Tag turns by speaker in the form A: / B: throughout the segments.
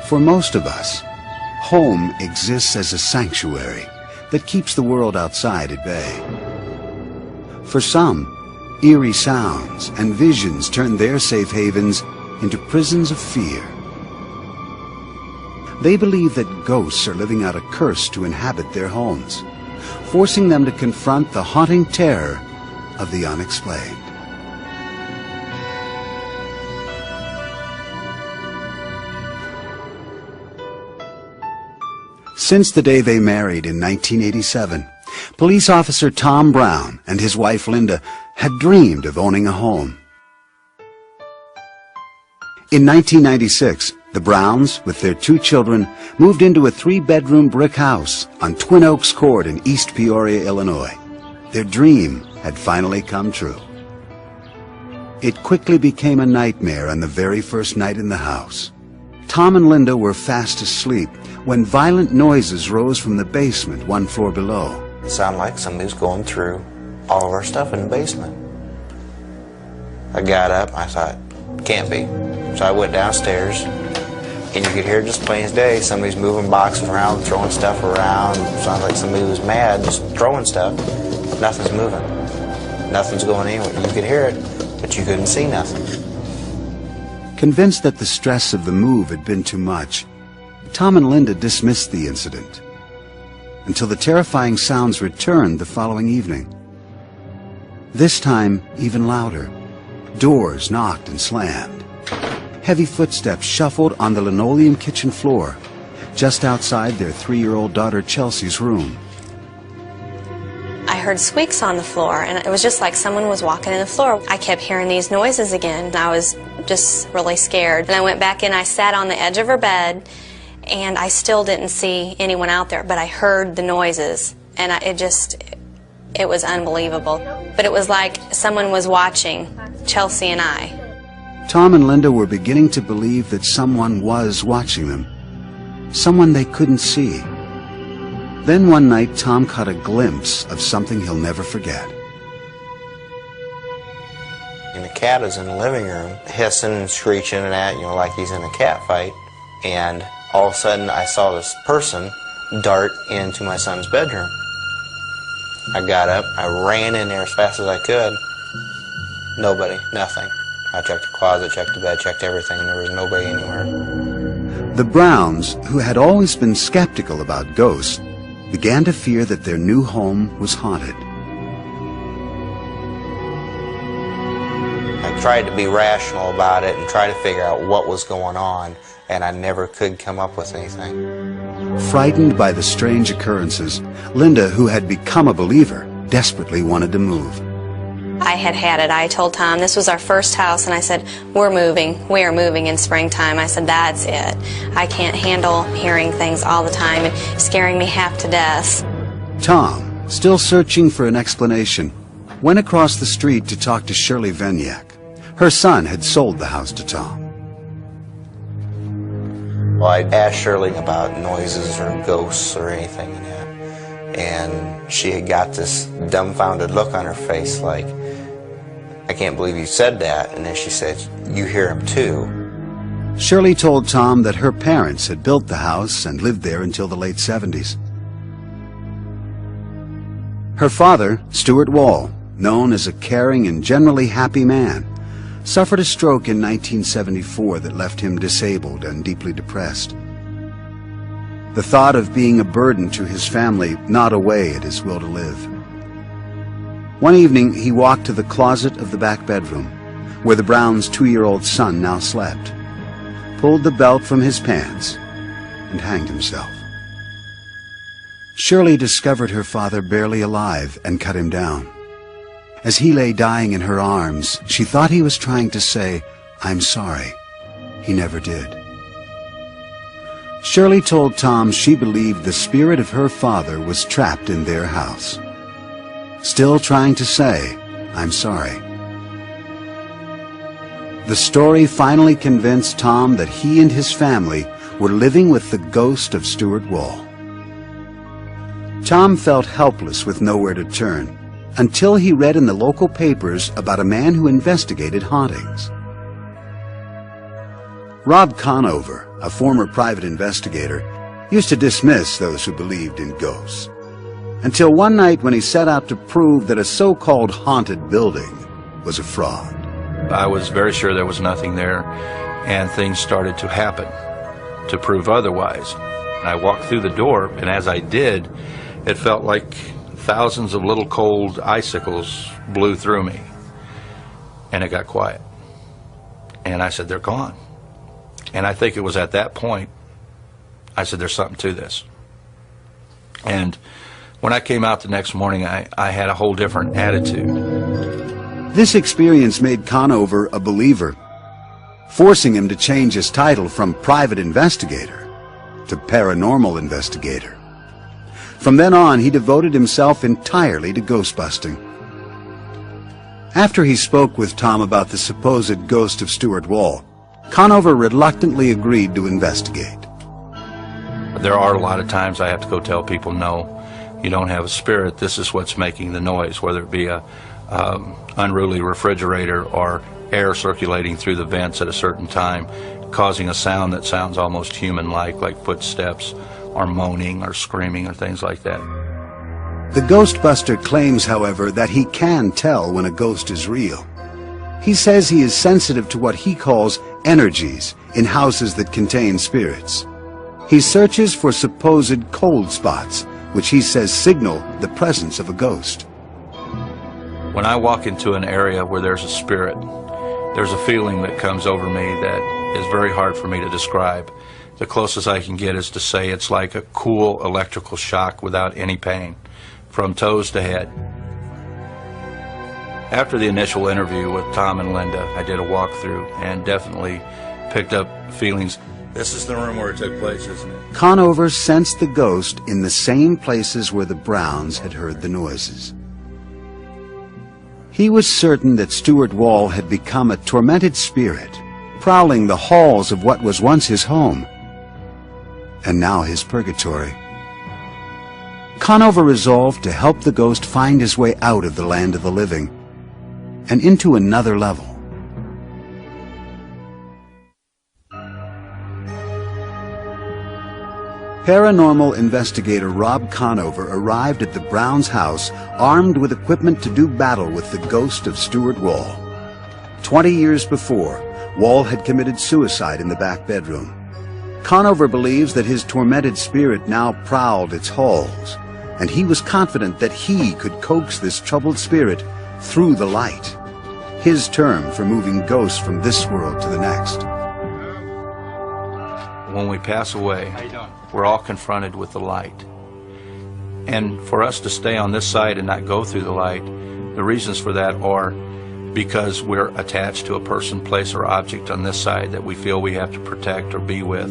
A: For most of us, home exists as a sanctuary that keeps the world outside at bay. For some, eerie sounds and visions turn their safe havens into prisons of fear. They believe that ghosts are living out a curse to inhabit their homes, forcing them to confront the haunting terror of the unexplained. Since the day they married in 1987, police officer Tom Brown and his wife Linda had dreamed of owning a home. In 1996, the Browns, with their 2 children, moved into a 3-bedroom brick house on Twin Oaks Court in East Peoria, Illinois. Their dream had finally come true. It quickly became a nightmare on the very first night in the house. Tom and Linda were fast asleep when violent noises rose from the basement 1 floor below.
B: It sounded like somebody was going through all of our stuff in the basement. I got up, I thought, can't be. So I went downstairs, and you could hear just plain as day, somebody's moving boxes around, throwing stuff around. It sounded like somebody was mad, just throwing stuff. Nothing's moving. Nothing's going anywhere. You could hear it, but you couldn't see nothing.
A: Convinced that the stress of the move had been too much, Tom and Linda dismissed the incident until the terrifying sounds returned the following evening. This time, even louder. Doors knocked and slammed. Heavy footsteps shuffled on the linoleum kitchen floor, just outside their 3-year-old daughter Chelsea's room.
C: I heard squeaks on the floor, and it was just like someone was walking in the floor. I kept hearing these noises again, and I was just really scared. And I went back in, I sat on the edge of her bed, and I still didn't see anyone out there, but I heard the noises, and it was unbelievable. But it was like someone was watching Chelsea and I.
A: Tom and Linda were beginning to believe that someone was watching them, someone they couldn't see. Then one night, Tom caught a glimpse of something he'll never forget.
B: And the cat is in the living room, hissing and screeching and that, like he's in a cat fight. And all of a sudden, I saw this person dart into my son's bedroom. I got up, I ran in there as fast as I could. Nobody, nothing. I checked the closet, checked the bed, checked everything, and there was nobody anywhere.
A: The Browns, who had always been skeptical about ghosts, began to fear that their new home was haunted.
B: I tried to be rational about it and try to figure out what was going on, and I never could come up with anything.
A: Frightened by the strange occurrences, Linda, who had become a believer, desperately wanted to move.
C: I had had it. I told Tom this was our first house, and I said, we're moving. We are moving in springtime. I said, that's it. I can't handle hearing things all the time and scaring me half to death. Tom,
A: still searching for an explanation, went across the street to talk to Shirley Venyak. Her son had sold the house to Tom.
B: Well, I asked Shirley about noises or ghosts or anything in that, and she had got this dumbfounded look on her face like, I can't believe you said that. And then she said, you hear him too.
A: Shirley told Tom that her parents had built the house and lived there until the late 70s. Her father, Stuart Wall, known as a caring and generally happy man, suffered a stroke in 1974 that left him disabled and deeply depressed. The thought of being a burden to his family gnawed away at his will to live. One evening, he walked to the closet of the back bedroom, where the Browns' 2-year-old son now slept, pulled the belt from his pants, and hanged himself. Shirley discovered her father barely alive and cut him down. As he lay dying in her arms, she thought he was trying to say, I'm sorry. He never did. Shirley told Tom she believed the spirit of her father was trapped in their house, still trying to say, I'm sorry. The story finally convinced Tom that he and his family were living with the ghost of Stuart Wall. Tom felt helpless with nowhere to turn until he read in the local papers about a man who investigated hauntings. Rob Conover, a former private investigator, used to dismiss those who believed in ghosts. Until one night when he set out to prove that a so-called haunted building was a fraud.
D: I was very sure there was nothing there, and things started to happen to prove otherwise. I walked through the door, and as I did, it felt like thousands of little cold icicles blew through me, and it got quiet. And I said, they're gone. And I think it was at that point I said, there's something to this. And when I came out the next morning, I had a whole different attitude.
A: This experience made Conover a believer, forcing him to change his title from private investigator to paranormal investigator. From then on, he devoted himself entirely to ghost busting. After he spoke with Tom about the supposed ghost of Stuart Wall, Conover reluctantly agreed to investigate.
D: There are a lot of times I have to go tell people, no, you don't have a spirit. This is what's making the noise, whether it be a unruly refrigerator or air circulating through the vents at a certain time, causing a sound that sounds almost human-like, like footsteps or moaning or screaming or things like that.
A: The Ghostbuster claims, however, that he can tell when a ghost is real. He says he is sensitive to what he calls energies in houses that contain spirits. He searches for supposed cold spots, which he says signal the presence of a ghost.
D: When I walk into an area where there's a spirit, there's a feeling that comes over me that is very hard for me to describe. The closest I can get is to say it's like a cool electrical shock without any pain, from toes to head. After the initial interview with Tom and Linda, I did a walkthrough and definitely picked up feelings. This is the room where it took place, isn't it?
A: Conover sensed the ghost in the same places where the Browns had heard the noises. He was certain that Stuart Wall had become a tormented spirit, prowling the halls of what was once his home, and now his purgatory. Conover resolved to help the ghost find his way out of the land of the living and into another level. Paranormal investigator Rob Conover arrived at the Browns' house armed with equipment to do battle with the ghost of Stuart Wall. 20 years before, Wall had committed suicide in the back bedroom. Conover believes that his tormented spirit now prowled its halls, and he was confident that he could coax this troubled spirit through the light, his term for moving ghosts from this world to the next.
D: When we pass away, we're all confronted with the light. And for us to stay on this side and not go through the light, the reasons for that are because we're attached to a person, place, or object on this side that we feel we have to protect or be with.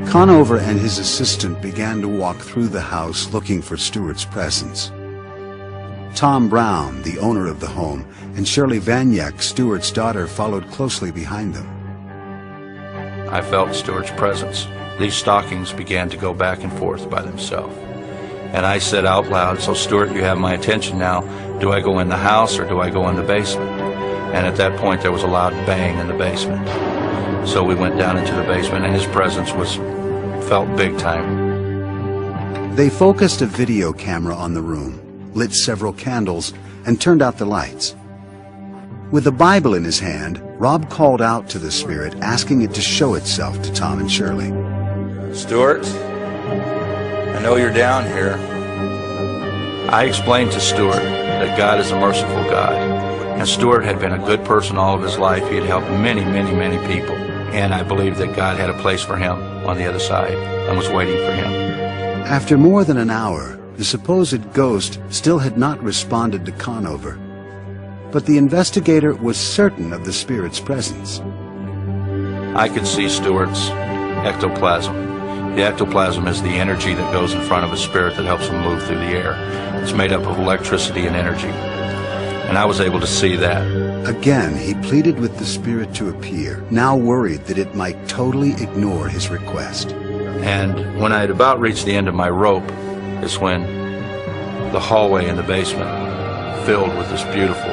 A: Conover and his assistant began to walk through the house looking for Stuart's presence. Tom Brown, the owner of the home, and Shirley Vaniak, Stuart's daughter, followed closely behind them.
D: I felt Stuart's presence. These stockings began to go back and forth by themselves. And I said out loud, so Stuart, you have my attention now. Do I go in the house or do I go in the basement? And at that point there was a loud bang in the basement. So we went down into the basement and his presence felt big time.
A: They focused a video camera on the room, lit several candles, and turned out the lights. With a Bible in his hand, Rob called out to the spirit, asking it to show itself to Tom and Shirley.
D: Stuart, I know you're down here. I explained to Stuart that God is a merciful God, and Stuart had been a good person all of his life. He had helped many, many, many people, and I believed that God had a place for him on the other side and was waiting for him.
A: After more than an hour, the supposed ghost still had not responded to Conover, but the investigator was certain of the spirit's presence.
D: I could see Stuart's ectoplasm. The ectoplasm is the energy that goes in front of a spirit that helps him move through the air. It's made up of electricity and energy. And I was able to see that.
A: Again, he pleaded with the spirit to appear, now worried that it might totally ignore his request.
D: And when I had about reached the end of my rope is when the hallway in the basement filled with this beautiful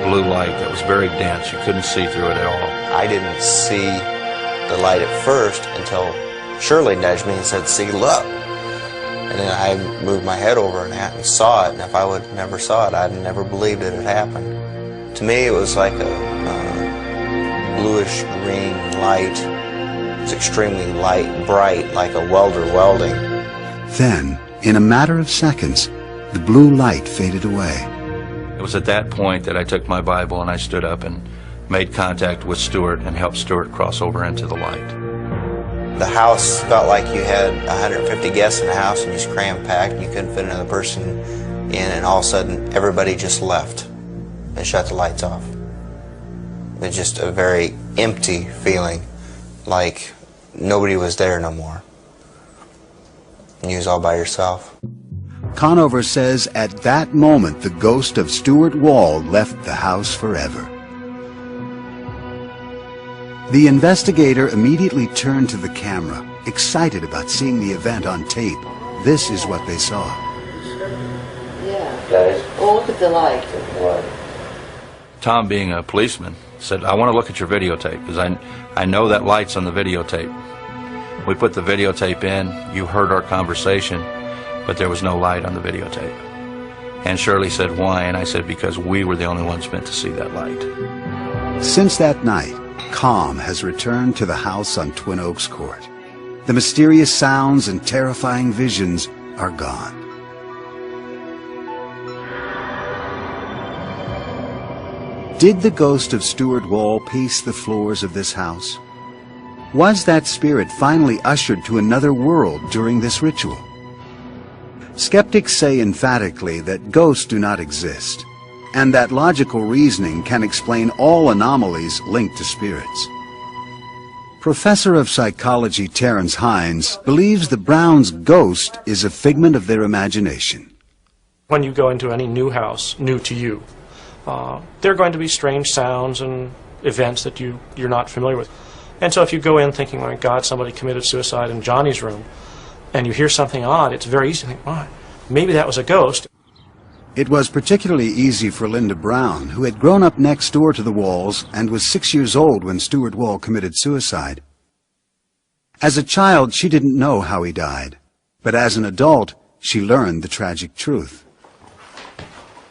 D: blue light that was very dense. You couldn't see through it at all.
B: I didn't see the light at first until Shirley nudged me and said, "See, look." And then I moved my head over and saw it, and if I would never saw it, I'd never believed it had happened. To me, it was like a bluish green light. It was extremely bright, like a welder welding.
A: Then, in a matter of seconds, the blue light faded away.
D: It was at that point that I took my Bible and I stood up and made contact with Stuart and helped Stuart cross over into the light.
B: The house felt like you had 150 guests in the house and you just crammed packed and you couldn't fit another person in, and all of a sudden everybody just left and shut the lights off. It was just a very empty feeling, like nobody was there no more. You was all by yourself.
A: Conover says at that moment the ghost of Stuart Wall left the house forever. The investigator immediately turned to the camera, excited about seeing the event on tape. This is what they saw.
E: Yeah. Guys. Oh, look at the light.
D: Tom, being a policeman, said, "I want to look at your videotape because I know that light's on the videotape." We put the videotape in. You heard our conversation, but there was no light on the videotape. And Shirley said, "Why?" And I said, "Because we were the only ones meant to see that light."
A: Since that night, calm has returned to the house on Twin Oaks Court. The mysterious sounds and terrifying visions are gone. Did the ghost of Stuart Wall pace the floors of this house? Was that spirit finally ushered to another world during this ritual? Skeptics say emphatically that ghosts do not exist, and that logical reasoning can explain all anomalies linked to spirits. Professor of psychology Terence Hines believes the Browns' ghost is a figment of their imagination.
F: When you go into any new house, new to you, there are going to be strange sounds and events that you're not familiar with. And so if you go in thinking, my God, somebody committed suicide in Johnny's room, and you hear something odd, it's very easy to think, well, maybe that was a ghost.
A: It was particularly easy for Linda Brown, who had grown up next door to the Walls and was 6 years old when Stuart Wall committed suicide. As a child, she didn't know how he died, but as an adult, she learned the tragic truth.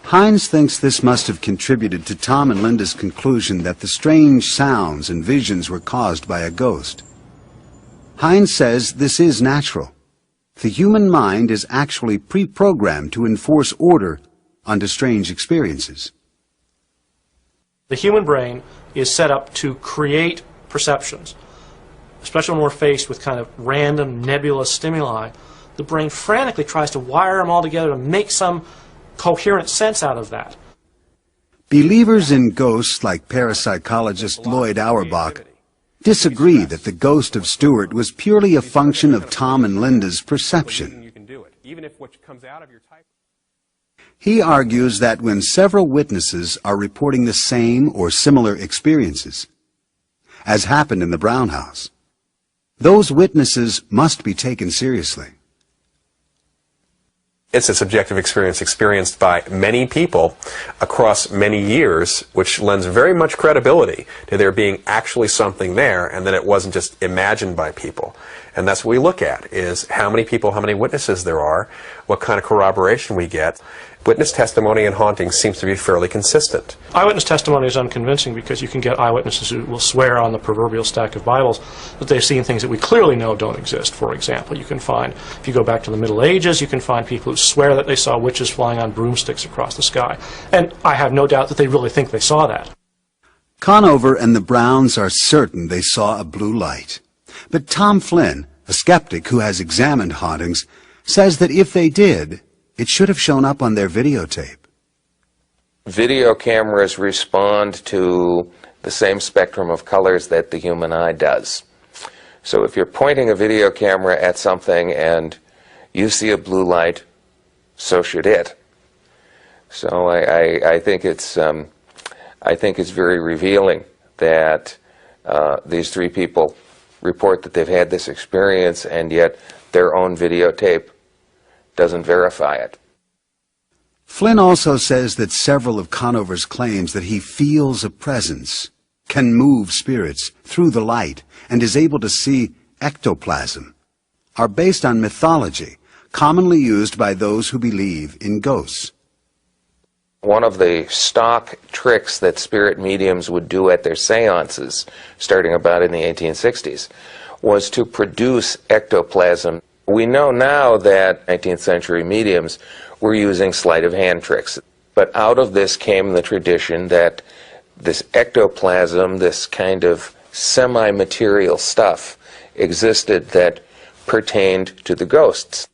A: Hines thinks this must have contributed to Tom and Linda's conclusion that the strange sounds and visions were caused by a ghost. Hines says this is natural. The human mind is actually pre-programmed to enforce order onto strange experiences.
F: The human brain is set up to create perceptions, especially when we're faced with kind of random nebulous stimuli. The brain frantically tries to wire them all together to make some coherent sense out of that.
A: Believers in ghosts like parapsychologist Lloyd Auerbach disagree that the ghost of Stuart was purely a function of Tom and Linda's perception. He argues that when several witnesses are reporting the same or similar experiences, as happened in the Brown house, those witnesses must be taken seriously.
G: It's a subjective experience experienced by many people across many years, which lends very much credibility to there being actually something there and that it wasn't just imagined by people. And that's what we look at, is how many people, how many witnesses there are, what kind of corroboration we get. Witness testimony in hauntings seems to be fairly consistent.
F: Eyewitness testimony is unconvincing because you can get eyewitnesses who will swear on the proverbial stack of Bibles that they've seen things that we clearly know don't exist. For example, you can find, if you go back to the Middle Ages, you can find people who swear that they saw witches flying on broomsticks across the sky. And I have no doubt that they really think they saw that.
A: Conover and the Browns are certain they saw a blue light. But Tom Flynn, a skeptic who has examined hauntings, says that if they did, it should have shown up on their videotape.
H: Video cameras respond to the same spectrum of colors that the human eye does. So if you're pointing a video camera at something and you see a blue light, so should it. So I think it's very revealing that these three people report that they've had this experience, and yet their own videotape doesn't verify it.
A: Flynn also says that several of Conover's claims that he feels a presence can move spirits through the light, and is able to see ectoplasm, are based on mythology commonly used by those who believe in ghosts.
H: One of the stock tricks that spirit mediums would do at their seances, starting about in the 1860s, was to produce ectoplasm. We know now that 19th century mediums were using sleight of hand tricks, but out of this came the tradition that this ectoplasm, this kind of semi-material stuff, existed that pertained to the ghosts.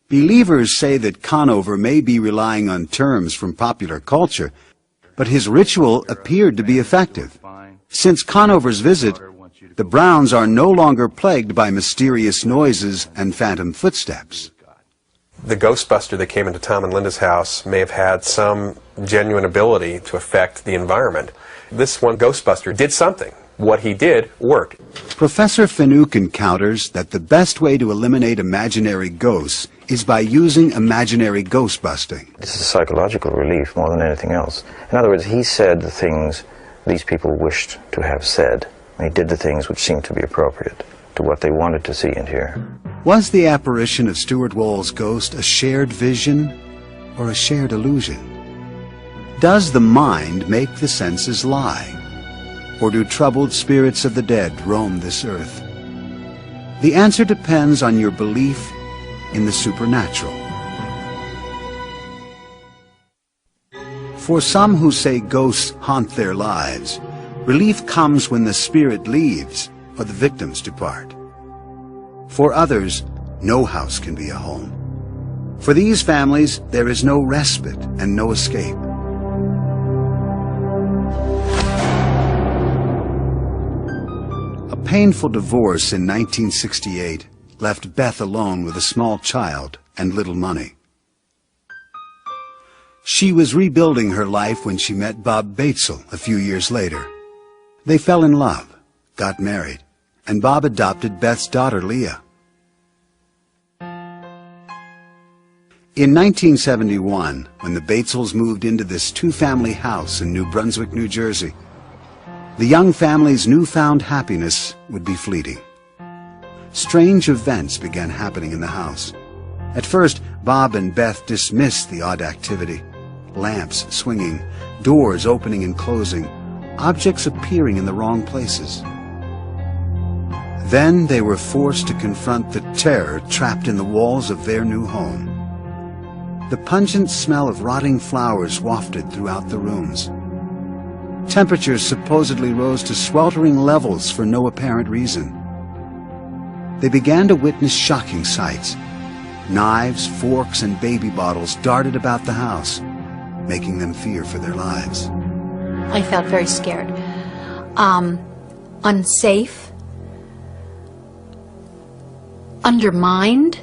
A: Believers say that Conover may be relying on terms from popular culture, but his ritual appeared to be effective. Since Conover's visit, the Browns are no longer plagued by mysterious noises and phantom footsteps.
G: The Ghostbuster that came into Tom and Linda's house may have had some genuine ability to affect the environment. This one Ghostbuster did something. What he did worked.
A: Professor Finuke encounters that the best way to eliminate imaginary ghosts is by using imaginary ghost busting.
I: This is a psychological relief more than anything else. In other words, he said the things these people wished to have said. He did the things which seemed to be appropriate to what they wanted to see and hear.
A: Was the apparition of Stuart Wall's ghost a shared vision or a shared illusion? Does the mind make the senses lie? Or do troubled spirits of the dead roam this earth? The answer depends on your belief in the supernatural. For some who say ghosts haunt their lives, relief comes when the spirit leaves or the victims depart. For others, no house can be a home. For these families, there is no respite and no escape. A painful divorce in 1968 left Beth alone with a small child and little money. She was rebuilding her life when she met Bob Batesel a few years later. They fell in love, got married, and Bob adopted Beth's daughter, Leah. In 1971, when the Batesels moved into this two-family house in New Brunswick, New Jersey, the young family's newfound happiness would be fleeting. Strange events began happening in the house. At first, Bob and Beth dismissed the odd activity. Lamps swinging, doors opening and closing, objects appearing in the wrong places. Then they were forced to confront the terror trapped in the walls of their new home. The pungent smell of rotting flowers wafted throughout the rooms. Temperatures supposedly rose to sweltering levels for no apparent reason. They began to witness shocking sights. Knives, forks, and baby bottles darted about the house, making them fear for their lives.
J: I felt very scared, unsafe, undermined.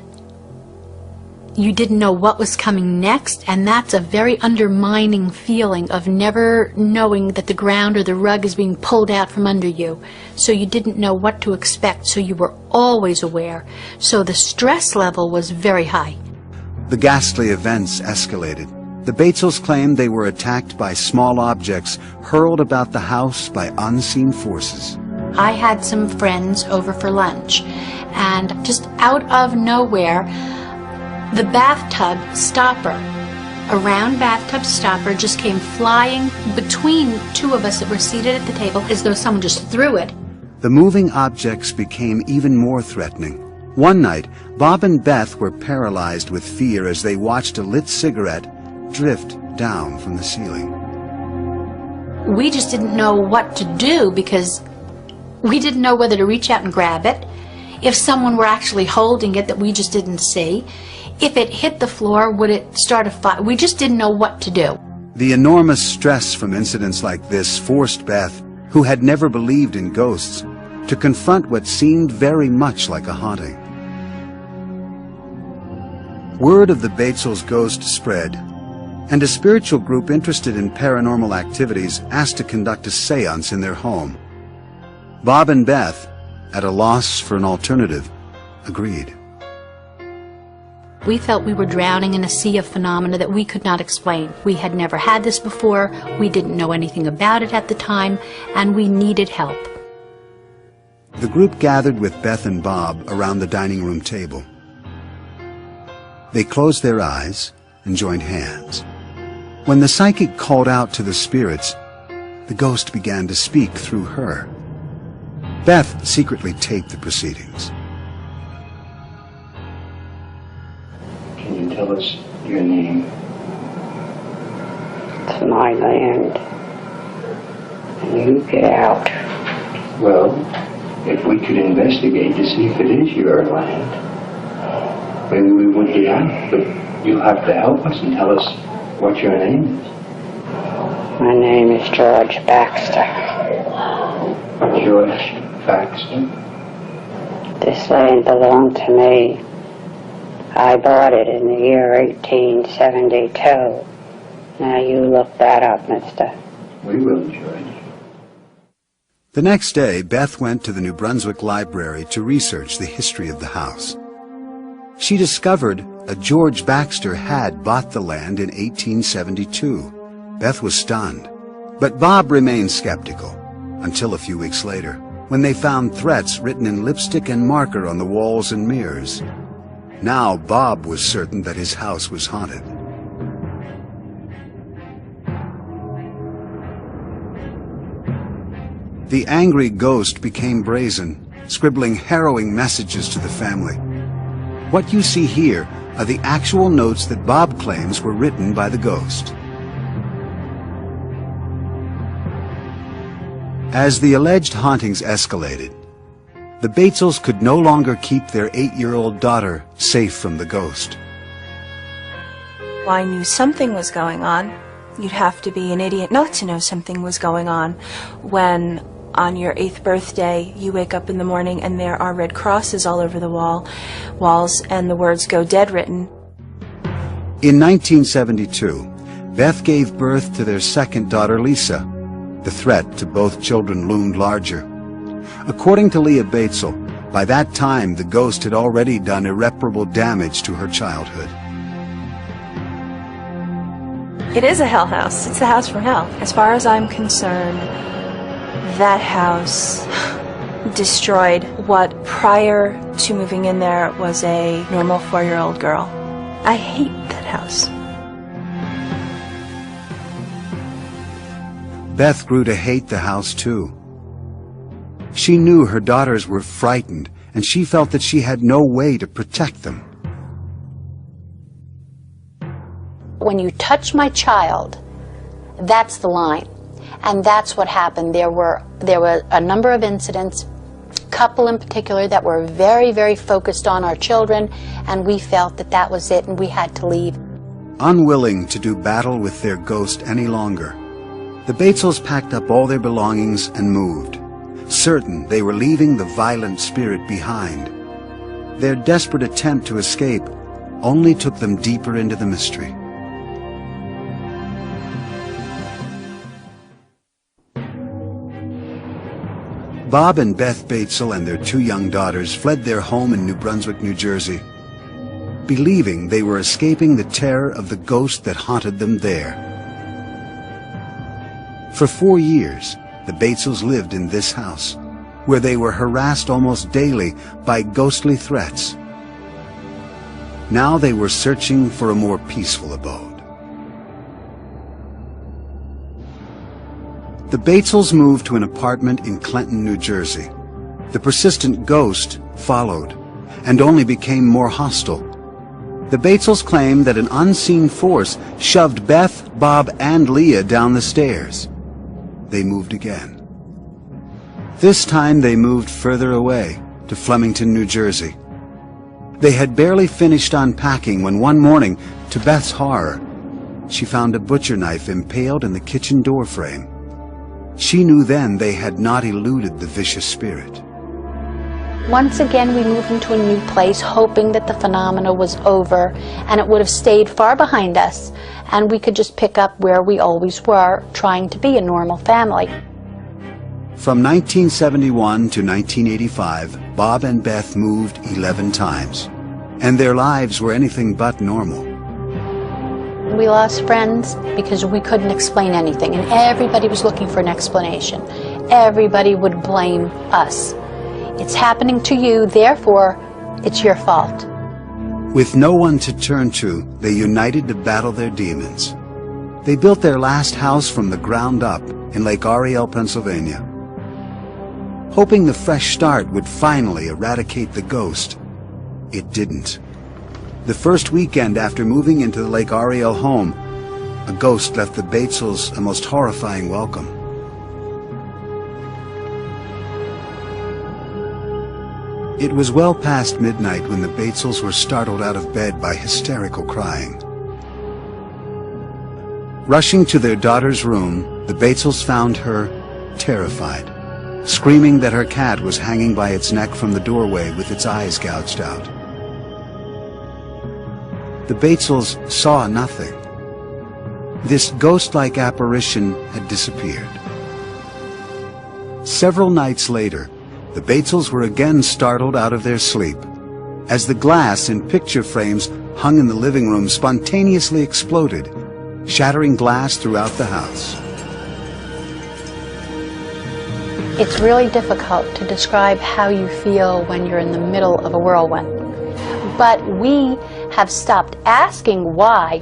J: You didn't know what was coming next, and that's a very undermining feeling of never knowing that the ground or the rug is being pulled out from under you. So you didn't know what to expect, so you were always aware. So the stress level was very high.
A: The ghastly events escalated. The Batesels claimed they were attacked by small objects hurled about the house by unseen forces.
J: I had some friends over for lunch, and just out of nowhere, the bathtub stopper, a round bathtub stopper, just came flying between two of us that were seated at the table as though someone just threw it.
A: The moving objects became even more threatening. One night, Bob and Beth were paralyzed with fear as they watched a lit cigarette drift down from the ceiling.
J: We just didn't know what to do because we didn't know whether to reach out and grab it, if someone were actually holding it that we just didn't see. If it hit the floor, would it start a fire? We just didn't know what to do.
A: The enormous stress from incidents like this forced Beth, who had never believed in ghosts, to confront what seemed very much like a haunting. Word of the Batesels' ghost spread, and a spiritual group interested in paranormal activities asked to conduct a seance in their home. Bob and Beth, at a loss for an alternative, agreed.
J: We felt we were drowning in a sea of phenomena that we could not explain. We had never had this before, we didn't know anything about it at the time, and we needed help.
A: The group gathered with Beth and Bob around the dining room table. They closed their eyes and joined hands. When the psychic called out to the spirits, the ghost began to speak through her. Beth secretly taped the proceedings.
K: Can you tell us your name?
L: It's my land. And you get out.
K: Well, if we could investigate to see if it is your land, maybe we would get out, but you'll have to help us and tell us what your name is.
L: My name is George Baxter.
K: George Baxter?
L: This land belonged to me. I bought it in the year 1872. Now you look that up, mister.
K: We will, George.
A: The next day, Beth went to the New Brunswick Library to research the history of the house. She discovered a George Baxter had bought the land in 1872. Beth was stunned, but Bob remained skeptical until a few weeks later, when they found threats written in lipstick and marker on the walls and mirrors. Now Bob was certain that his house was haunted. The angry ghost became brazen, scribbling harrowing messages to the family. What you see here are the actual notes that Bob claims were written by the ghost. As the alleged hauntings escalated, the Batesels could no longer keep their 8-year-old daughter safe from the ghost.
M: I knew something was going on. You'd have to be an idiot not to know something was going on when on your 8th birthday you wake up in the morning and there are red crosses all over the walls and the words "Go Dead" written.
A: In 1972, Beth gave birth to their second daughter, Lisa. The threat to both children loomed larger. According to Leah Batesel, by that time the ghost had already done irreparable damage to her childhood.
M: It is a hell house. It's the house from hell. As far as I'm concerned, that house destroyed what prior to moving in there was a normal 4-year-old girl. I hate that house.
A: Beth grew to hate the house too. She knew her daughters were frightened, and she felt that she had no way to protect them.
J: When you touch my child, that's the line. And that's what happened. There were a number of incidents, a couple in particular, that were very, very focused on our children, and we felt that that was it and we had to leave.
A: Unwilling to do battle with their ghost any longer, the Batesels packed up all their belongings and moved, certain they were leaving the violent spirit behind. Their desperate attempt to escape only took them deeper into the mystery. Bob and Beth Batesel and their 2 young daughters fled their home in New Brunswick, New Jersey, believing they were escaping the terror of the ghost that haunted them there. For 4 years, the Batesels lived in this house, where they were harassed almost daily by ghostly threats. Now they were searching for a more peaceful abode. The Batesels moved to an apartment in Clinton, New Jersey. The persistent ghost followed, and only became more hostile. The Batesels claimed that an unseen force shoved Beth, Bob, and Leah down the stairs. They moved again. This time they moved further away, to Flemington, New Jersey. They had barely finished unpacking when one morning, to Beth's horror, she found a butcher knife impaled in the kitchen door frame. She knew then they had not eluded the vicious spirit.
J: Once again, we moved into a new place, hoping that the phenomena was over and it would have stayed far behind us, and we could just pick up where we always were, trying to be a normal family.
A: From 1971 to 1985, Bob and Beth moved 11 times. and their lives were anything but normal.
J: We lost friends because we couldn't explain anything, and everybody was looking for an explanation. Everybody would blame us. It's happening to you, therefore, it's your fault.
A: With no one to turn to, they united to battle their demons. They built their last house from the ground up in Lake Ariel, Pennsylvania, hoping the fresh start would finally eradicate the ghost. It didn't. The first weekend after moving into the Lake Ariel home, a ghost left the Batesels a most horrifying welcome. It was well past midnight when the Batesels were startled out of bed by hysterical crying. Rushing to their daughter's room, the Batesels found her terrified, screaming that her cat was hanging by its neck from the doorway with its eyes gouged out. The Batesels saw nothing. This ghost-like apparition had disappeared. Several nights later, the Batesels were again startled out of their sleep as the glass in picture frames hung in the living room spontaneously exploded, shattering glass throughout the house.
J: It's really difficult to describe how you feel when you're in the middle of a whirlwind. But we have stopped asking why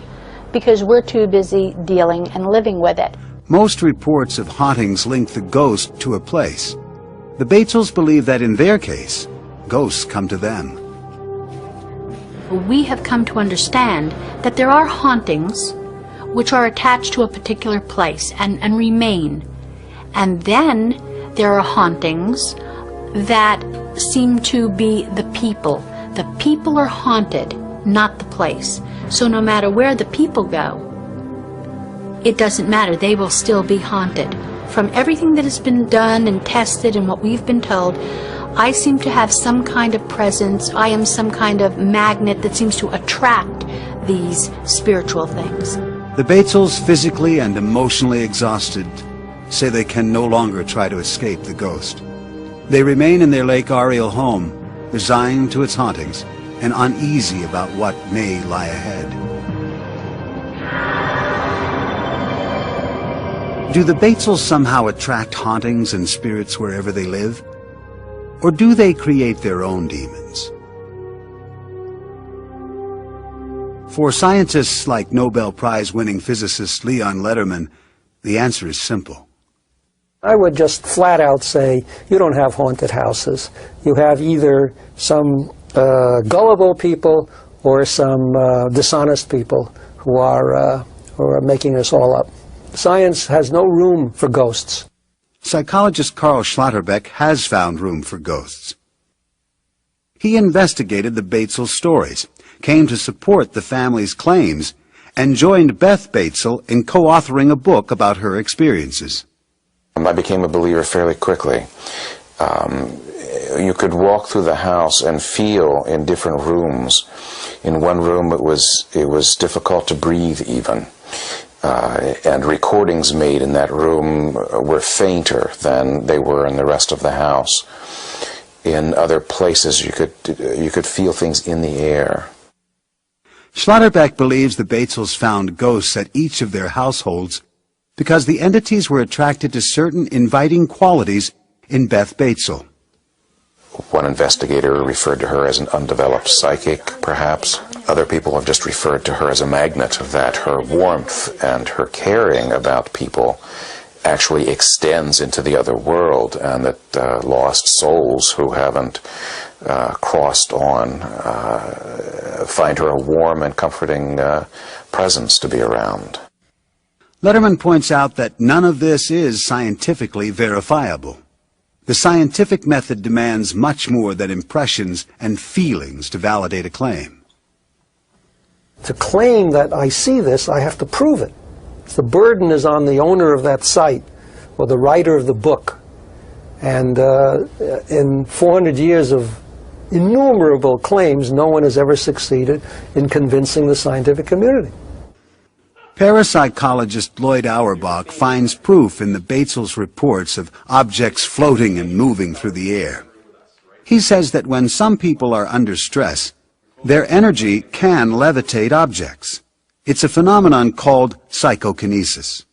J: because we're too busy dealing and living with it.
A: Most reports of hauntings link the ghost to a place. The Batesels believe that in their case, ghosts come to them.
J: We have come to understand that there are hauntings which are attached to a particular place and remain. And then there are hauntings that seem to be the people. The people are haunted, not the place. So no matter where the people go, it doesn't matter, they will still be haunted. From everything that has been done and tested and what we've been told, I seem to have some kind of presence. I am some kind of magnet that seems to attract these spiritual things.
A: The Batesels, physically and emotionally exhausted, say they can no longer try to escape the ghost. They remain in their Lake Ariel home, resigned to its hauntings and uneasy about what may lie ahead. Do the Batesels somehow attract hauntings and spirits wherever they live? Or do they create their own demons? For scientists like Nobel Prize-winning physicist Leon Lederman, the answer is simple.
N: I would just flat out say, you don't have haunted houses. You have either some gullible people or some dishonest people who are making this all up. Science has no room for ghosts.
A: Psychologist Carl Schlotterbeck has found room for ghosts. He investigated the Batesel stories, came to support the family's claims, and joined Beth Batesel in co-authoring a book about her experiences.
H: I became a believer fairly quickly. You could walk through the house and feel in different rooms. In one room it was difficult to breathe even. And recordings made in that room were fainter than they were in the rest of the house. In other places you could feel things in the air.
A: Schlotterbeck believes the Batesels found ghosts at each of their households because the entities were attracted to certain inviting qualities in Beth Batesel.
H: One investigator referred to her as an undeveloped psychic, perhaps. Other people have just referred to her as a magnet, that her warmth and her caring about people actually extends into the other world, and that lost souls who haven't crossed on find her a warm and comforting presence to be around.
A: Lederman points out that none of this is scientifically verifiable. The scientific method demands much more than impressions and feelings to validate a claim.
N: To claim that I see this, I have to prove it. The burden is on the owner of that site or the writer of the book. And in 400 years of innumerable claims, no one has ever succeeded in convincing the scientific community.
A: Parapsychologist Lloyd Auerbach finds proof in the Batesels' reports of objects floating and moving through the air. He says that when some people are under stress, Their energy can levitate objects. It's a phenomenon called psychokinesis.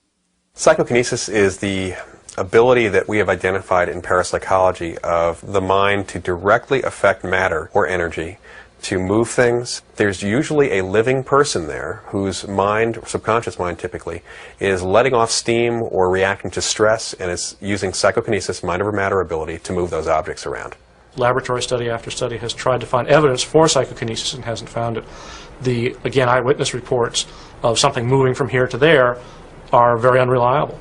G: Psychokinesis is the ability that we have identified in parapsychology of the mind to directly affect matter or energy, to move things. There's usually a living person there whose mind, or subconscious mind typically, is letting off steam or reacting to stress and is using psychokinesis, mind over matter ability, to move those objects around.
F: Laboratory study after study has tried to find evidence for psychokinesis and hasn't found it. The, again, eyewitness reports of something moving from here to there are very unreliable.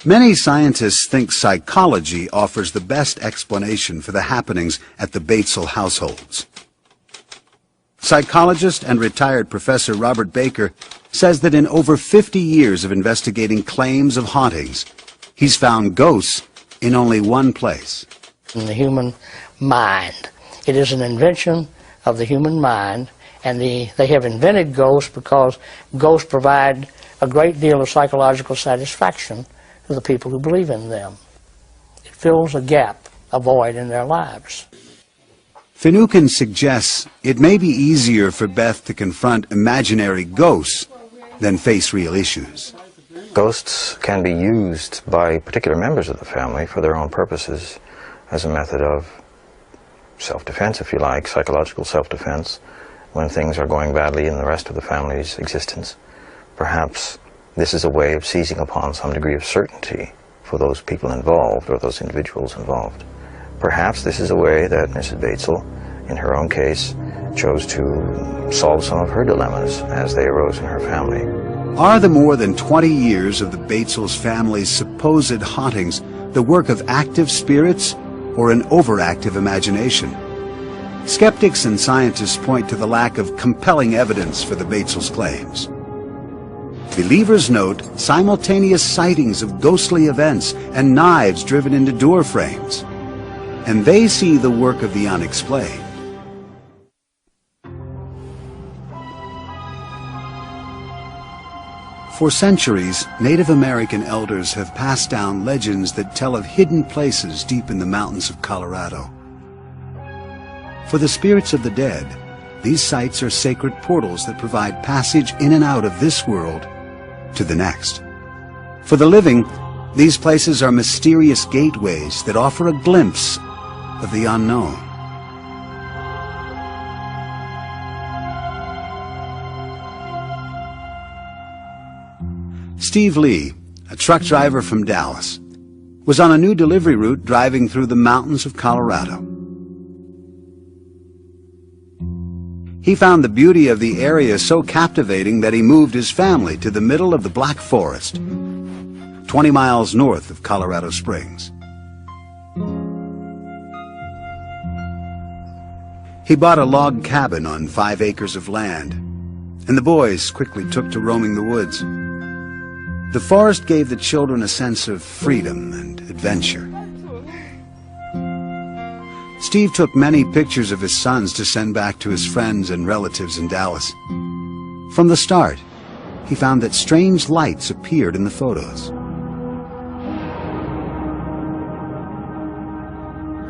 A: Many scientists think psychology offers the best explanation for the happenings at the Batesel households. Psychologist and retired Professor Robert Baker says that in over 50 years of investigating claims of hauntings, he's found ghosts in only one place.
O: In the human mind. It is an invention of the human mind, and they have invented ghosts because ghosts provide a great deal of psychological satisfaction to the people who believe in them. It fills a gap, a void in their lives.
A: Finucane suggests it may be easier for Beth to confront imaginary ghosts than face real issues.
I: Ghosts can be used by particular members of the family for their own purposes as a method of self-defense, if you like, psychological self-defense, when things are going badly in the rest of the family's existence. Perhaps this is a way of seizing upon some degree of certainty for those people involved or those individuals involved. Perhaps this is a way that Mrs. Batesel, in her own case, chose to solve some of her dilemmas as they arose in her family.
A: Are the more than 20 years of the Batesels family's supposed hauntings the work of active spirits or an overactive imagination? Skeptics and scientists point to the lack of compelling evidence for the Batesels' claims. Believers note simultaneous sightings of ghostly events and knives driven into door frames, and they see the work of the unexplained. For centuries, Native American elders have passed down legends that tell of hidden places deep in the mountains of Colorado. For the spirits of the dead, these sites are sacred portals that provide passage in and out of this world to the next. For the living, these places are mysterious gateways that offer a glimpse of the unknown. Steve Lee, a truck driver from Dallas, was on a new delivery route driving through the mountains of Colorado. He found the beauty of the area so captivating that he moved his family to the middle of the Black Forest, 20 miles north of Colorado Springs. He bought a log cabin on 5 acres of land, and the boys quickly took to roaming the woods. The forest gave the children a sense of freedom and adventure. Steve took many pictures of his sons to send back to his friends and relatives in Dallas. From the start, he found that strange lights appeared in the photos.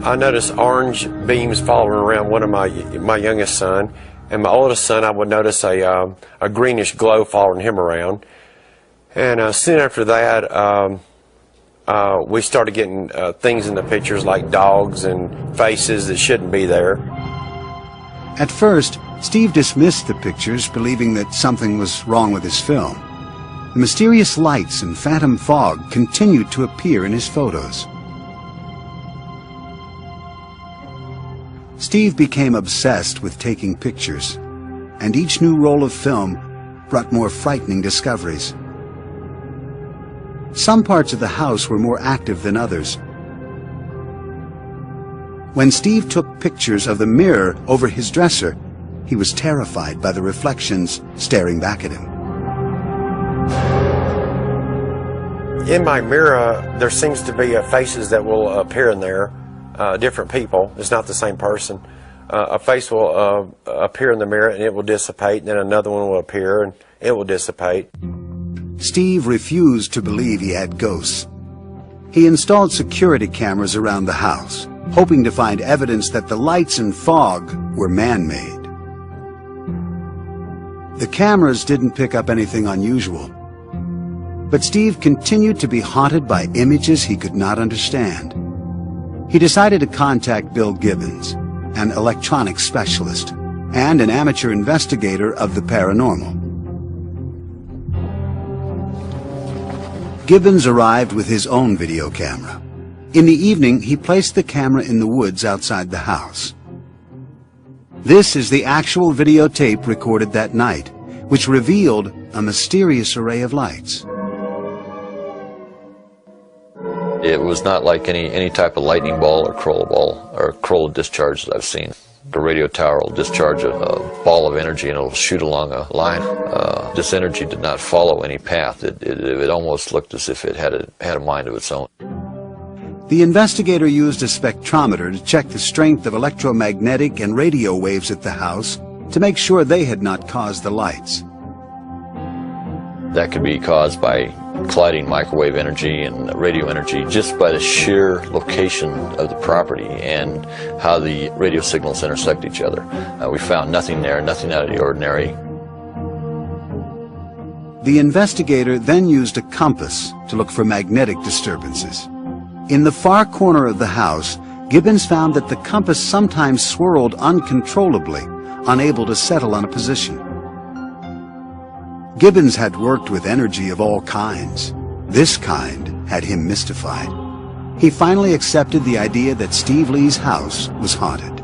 P: I noticed orange beams following around one of my youngest son, and my oldest son I would notice a greenish glow following him around. And soon after that, we started getting things in the pictures like dogs and faces that shouldn't be there.
A: At first, Steve dismissed the pictures, believing that something was wrong with his film. The mysterious lights and phantom fog continued to appear in his photos. Steve became obsessed with taking pictures, and each new roll of film brought more frightening discoveries. Some parts of the house were more active than others. When Steve took pictures of the mirror over his dresser, he was terrified by the reflections staring back at him.
P: In my mirror, there seems to be faces that will appear in there, different people. It's not the same person. A face will appear in the mirror and it will dissipate, and then another one will appear and it will dissipate.
A: Steve refused to believe he had ghosts. He installed security cameras around the house, hoping to find evidence that the lights and fog were man-made. The cameras didn't pick up anything unusual, but Steve continued to be haunted by images he could not understand. He decided to contact Bill Gibbons, an electronics specialist and an amateur investigator of the paranormal. Gibbons arrived with his own video camera. In the evening, he placed the camera in the woods outside the house. This is the actual videotape recorded that night, which revealed a mysterious array of lights.
Q: It was not like any type of lightning ball or Kroll discharge that I've seen. The radio tower will discharge a ball of energy and it'll shoot along a line. This energy did not follow any path. It almost looked as if it had a mind of its own.
A: The investigator used a spectrometer to check the strength of electromagnetic and radio waves at the house to make sure they had not caused the lights.
Q: That could be caused by colliding microwave energy and radio energy just by the sheer location of the property and how the radio signals intersect each other. We found nothing there, nothing out of the ordinary.
A: The investigator then used a compass to look for magnetic disturbances. In the far corner of the house, Gibbons found that the compass sometimes swirled uncontrollably, unable to settle on a position. Gibbons had worked with energy of all kinds. This kind had him mystified. He finally accepted the idea that Steve Lee's house was haunted.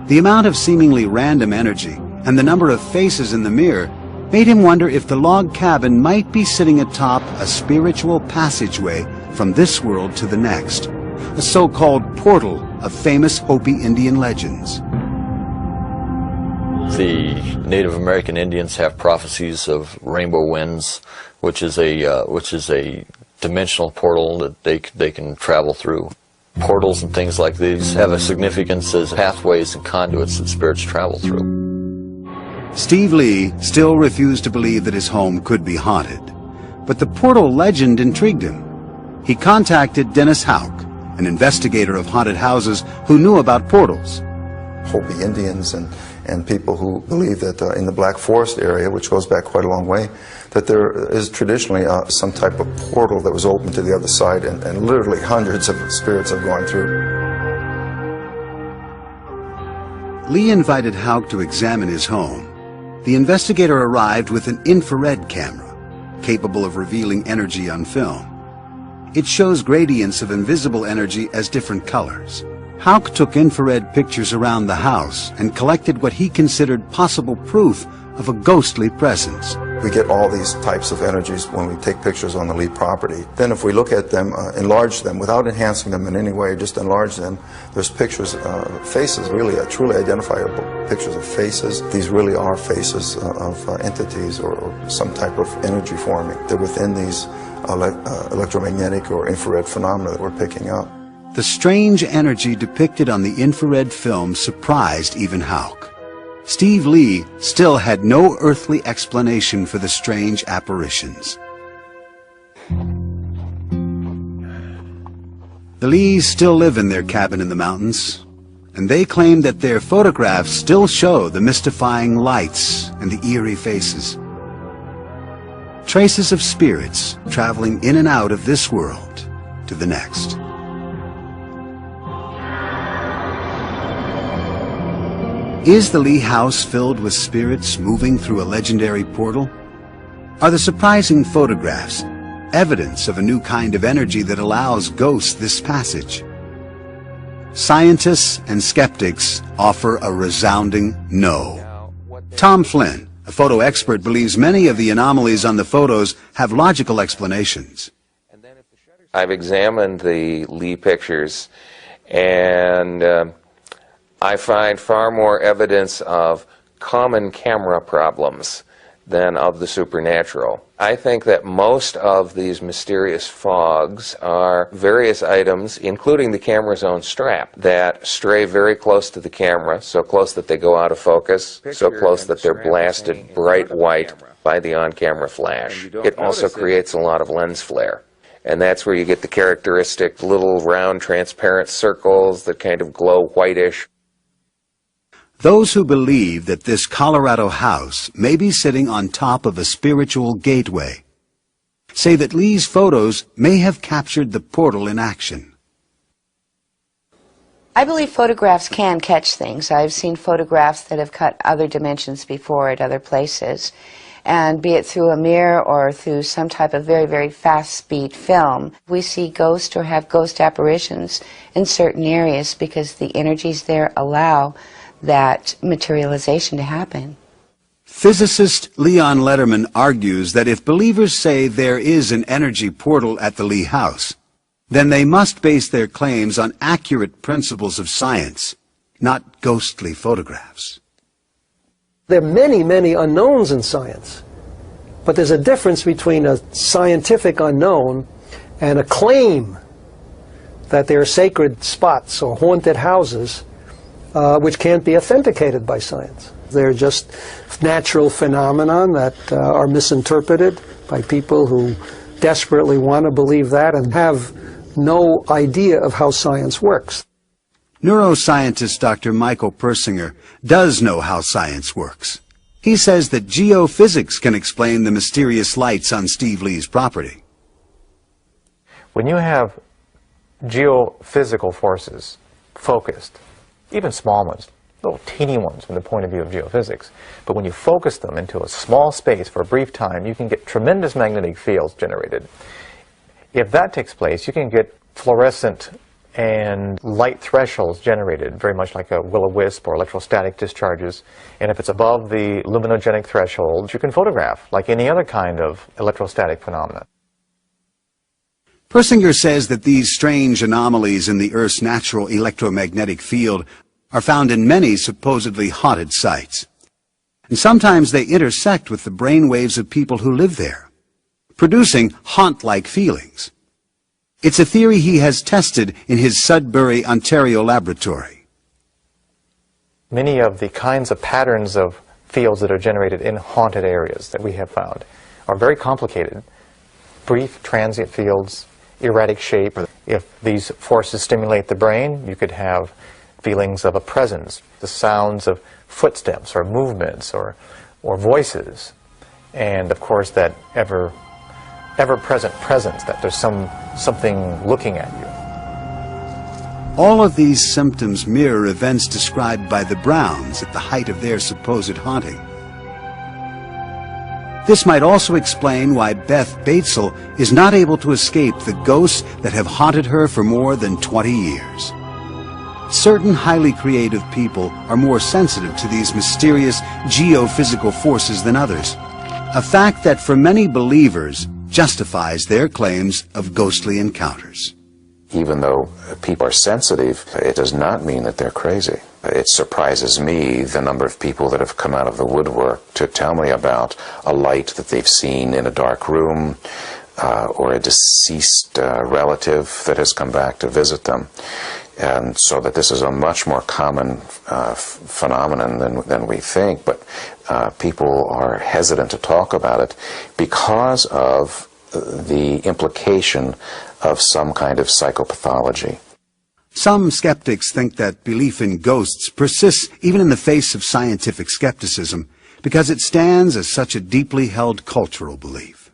A: The amount of seemingly random energy and the number of faces in the mirror made him wonder if the log cabin might be sitting atop a spiritual passageway from this world to the next, a so-called portal of famous Hopi Indian legends.
Q: The Native American Indians have prophecies of rainbow winds, which is a dimensional portal that they can travel through. Portals and things like these have a significance as pathways and conduits that spirits travel through.
A: Steve Lee still refused to believe that his home could be haunted, but the portal legend intrigued him. He contacted Dennis Houck, an investigator of haunted houses who knew about portals.
R: Hopi Indians and people who believe that in the Black Forest area, which goes back quite a long way, that there is traditionally some type of portal that was open to the other side, and literally hundreds of spirits have gone through.
A: Lee invited Houck to examine his home. The investigator arrived with an infrared camera, capable of revealing energy on film. It shows gradients of invisible energy as different colors. Houck took infrared pictures around the house and collected what he considered possible proof of a ghostly presence.
R: We get all these types of energies when we take pictures on the Lee property. Then if we look at them, enlarge them, without enhancing them in any way, just enlarge them, there's pictures, faces, really truly identifiable pictures of faces. These really are faces of entities or some type of energy forming. They're within these electromagnetic or infrared phenomena that we're picking up.
A: The strange energy depicted on the infrared film surprised even Houck. Steve Lee still had no earthly explanation for the strange apparitions. The Lees still live in their cabin in the mountains, and they claim that their photographs still show the mystifying lights and the eerie faces. Traces of spirits traveling in and out of this world to the next. Is the Lee house filled with spirits moving through a legendary portal? Are the surprising photographs evidence of a new kind of energy that allows ghosts this passage? Scientists and skeptics offer a resounding no. Tom Flynn, a photo expert, believes many of the anomalies on the photos have logical explanations.
H: I've examined the Lee pictures, and I find far more evidence of common camera problems than of the supernatural. I think that most of these mysterious fogs are various items, including the camera's own strap, that stray very close to the camera, so close that they go out of focus, so close that they're blasted bright white by the on-camera flash. It also creates a lot of lens flare. And that's where you get the characteristic little round transparent circles that kind of glow whitish.
A: Those who believe that this Colorado house may be sitting on top of a spiritual gateway say that Lee's photos may have captured the portal in action.
E: I believe photographs can catch things. I've seen photographs that have cut other dimensions before at other places, and be it through a mirror or through some type of very, very fast-speed film, we see ghosts or have ghost apparitions in certain areas because the energies there allow that materialization to happen.
A: Physicist Leon Letterman argues that if believers say there is an energy portal at the Lee house, then they must base their claims on accurate principles of science, not ghostly photographs.
N: There are many, many unknowns in science, but there's a difference between a scientific unknown and a claim that there are sacred spots or haunted houses which can't be authenticated by science. They're just natural phenomena that are misinterpreted by people who desperately want to believe that and have no idea of how science works.
A: Neuroscientist Dr. Michael Persinger does know how science works. He says that geophysics can explain the mysterious lights on Steve Lee's property.
S: When you have geophysical forces focused, even small ones, little teeny ones from the point of view of geophysics, but when you focus them into a small space for a brief time, you can get tremendous magnetic fields generated. If that takes place, you can get fluorescent and light thresholds generated, very much like a will-o-wisp or electrostatic discharges. And if it's above the luminogenic threshold, you can photograph like any other kind of electrostatic phenomena.
A: Persinger says that these strange anomalies in the Earth's natural electromagnetic field are found in many supposedly haunted sites. And sometimes they intersect with the brainwaves of people who live there, producing haunt-like feelings. It's a theory he has tested in his Sudbury, Ontario laboratory.
S: Many of the kinds of patterns of fields that are generated in haunted areas that we have found are very complicated. Brief, transient fields, erratic shape. If these forces stimulate the brain, you could have feelings of a presence, the sounds of footsteps or movements or voices, and of course that ever-present presence, that there's something looking at you.
A: All of these symptoms mirror events described by the Browns at the height of their supposed haunting. This might also explain why Beth Batesel is not able to escape the ghosts that have haunted her for more than 20 years. Certain highly creative people are more sensitive to these mysterious geophysical forces than others, a fact that for many believers justifies their claims of ghostly encounters.
T: Even though people are sensitive, it does not mean that they're crazy. It surprises me the number of people that have come out of the woodwork to tell me about a light that they've seen in a dark room or a deceased relative that has come back to visit them. And so that this is a much more common phenomenon than we think, but people are hesitant to talk about it because of the implication of some kind of psychopathology.
A: Some skeptics think that belief in ghosts persists even in the face of scientific skepticism because it stands as such a deeply held cultural belief.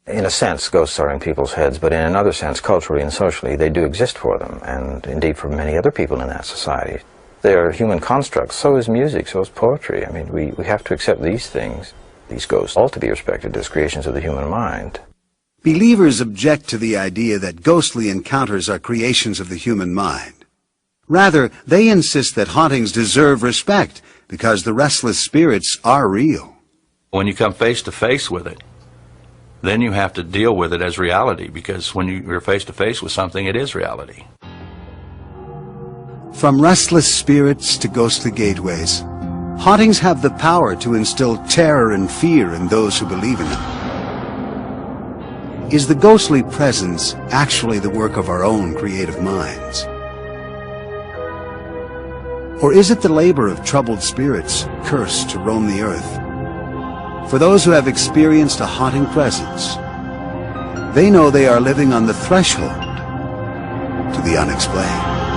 I: In a sense, ghosts are in people's heads, but in another sense, culturally and socially, they do exist for them, and indeed for many other people in that society. They are human constructs. So is music, so is poetry. I mean, we have to accept these things, these ghosts, all to be respected as creations of the human mind.
A: Believers object to the idea that ghostly encounters are creations of the human mind. Rather, they insist that hauntings deserve respect because the restless spirits are real.
D: When you come face to face with it, then you have to deal with it as reality, because when you're face to face with something, it is reality.
A: From restless spirits to ghostly gateways, hauntings have the power to instill terror and fear in those who believe in them. Is the ghostly presence actually the work of our own creative minds? Or is it the labor of troubled spirits cursed to roam the earth? For those who have experienced a haunting presence, They know they are living on the threshold to the unexplained.